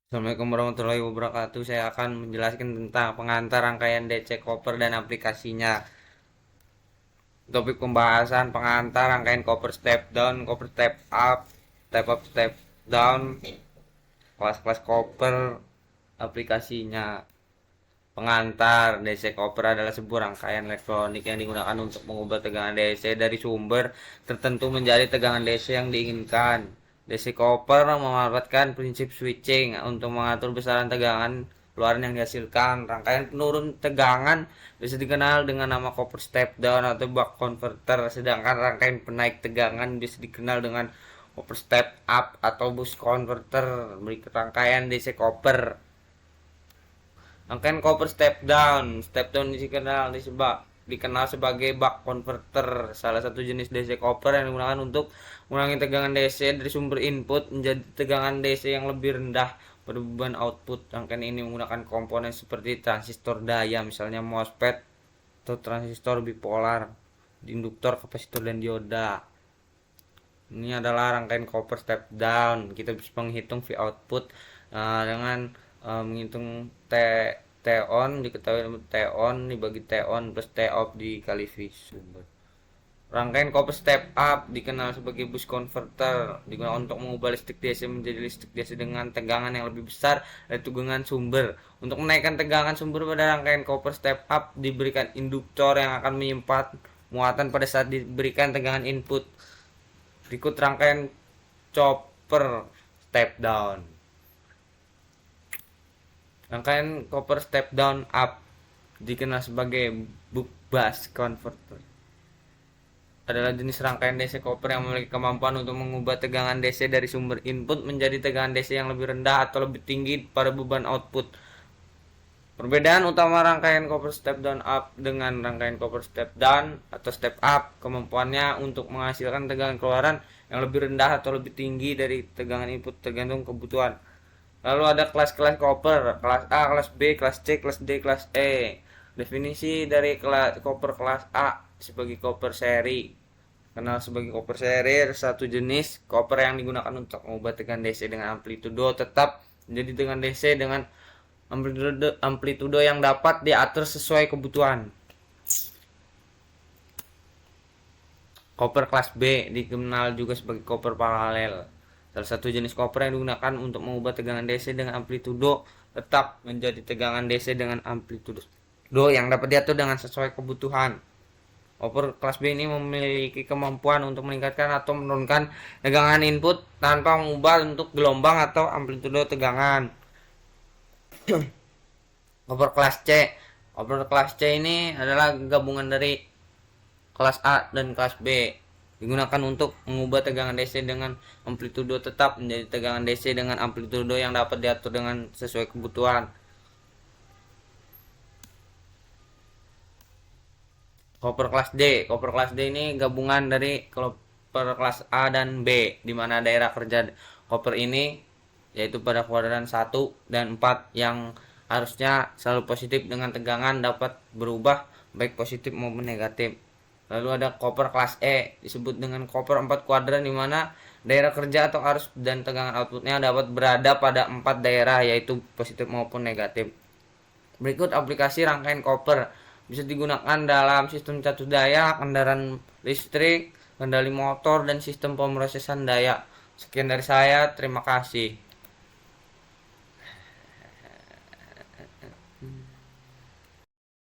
Assalamualaikum warahmatullahi wabarakatuh. Saya akan menjelaskan tentang pengantar rangkaian DC Koper dan aplikasinya. Topik pembahasan pengantar rangkaian Koper step down, Koper step up, step up, step down, kelas-kelas Koper, aplikasinya. Pengantar DC Koper adalah sebuah rangkaian elektronik yang digunakan untuk mengubah tegangan DC dari sumber tertentu menjadi tegangan DC yang diinginkan. DC Koper memanfaatkan prinsip switching untuk mengatur besaran tegangan keluaran yang dihasilkan. Rangkaian penurun tegangan bisa dikenal dengan nama Koper step down atau buck converter, sedangkan rangkaian penaik tegangan bisa dikenal dengan Koper step up atau boost converter. Berikut rangkaian DC Koper. Rangkaian Koper step down dikenal sebagai buck converter, salah satu jenis DC Koper yang digunakan untuk mengurangi tegangan DC dari sumber input menjadi tegangan DC yang lebih rendah pada beban output. Rangkaian ini menggunakan komponen seperti transistor daya, misalnya MOSFET atau transistor bipolar, induktor, kapasitor, dan dioda. Ini adalah rangkaian Koper step down. Kita bisa menghitung V output dengan menghitung T on, diketahui T on dibagi T on plus T off dikali V sumber. Rangkaian Koper step up dikenal sebagai boost converter, digunakan untuk mengubah listrik DC menjadi listrik DC dengan tegangan yang lebih besar dari tegangan sumber. Untuk menaikkan tegangan sumber pada rangkaian Koper step up diberikan induktor yang akan menyimpan muatan pada saat diberikan tegangan input. Berikut rangkaian chopper step down. Rangkaian Koper step down up dikenal sebagai buck bus converter. Adalah jenis rangkaian DC Koper yang memiliki kemampuan untuk mengubah tegangan DC dari sumber input menjadi tegangan DC yang lebih rendah atau lebih tinggi pada beban output. Perbedaan utama rangkaian Koper step down up dengan rangkaian Koper step down atau step up, kemampuannya untuk menghasilkan tegangan keluaran yang lebih rendah atau lebih tinggi dari tegangan input tergantung kebutuhan. Lalu ada kelas-kelas Koper, kelas A, kelas B, kelas C, kelas D, kelas E. Definisi dari Koper kelas A sebagai Koper seri. Kenal sebagai Koper seri satu jenis Koper yang digunakan untuk mengubah tegangan DC dengan amplitudo tetap menjadi tegangan DC dengan amplitudo yang dapat diatur sesuai kebutuhan. Koper kelas B dikenal juga sebagai koper paralel. Salah satu jenis koper yang digunakan untuk mengubah tegangan DC dengan amplitudo tetap menjadi tegangan DC dengan amplitudo yang dapat diatur dengan sesuai kebutuhan. Koper kelas B ini memiliki kemampuan untuk meningkatkan atau menurunkan tegangan input tanpa mengubah bentuk gelombang atau amplitudo tegangan. Koper kelas C. Koper kelas C ini adalah gabungan dari kelas A dan kelas B, digunakan untuk mengubah tegangan DC dengan amplitudo tetap menjadi tegangan DC dengan amplitudo yang dapat diatur dengan sesuai kebutuhan. Koper kelas D. Koper kelas D ini gabungan dari koper kelas A dan B, di mana daerah kerja koper ini yaitu pada kuadran 1 dan 4 yang harusnya selalu positif dengan tegangan dapat berubah baik positif maupun negatif. Lalu ada koper kelas E, disebut dengan koper 4 kuadran, di mana daerah kerja atau arus dan tegangan outputnya dapat berada pada 4 daerah yaitu positif maupun negatif. Berikut aplikasi rangkaian koper bisa digunakan dalam sistem catur daya, kendaraan listrik, kendali motor, dan sistem pemrosesan daya. Sekian dari saya, terima kasih.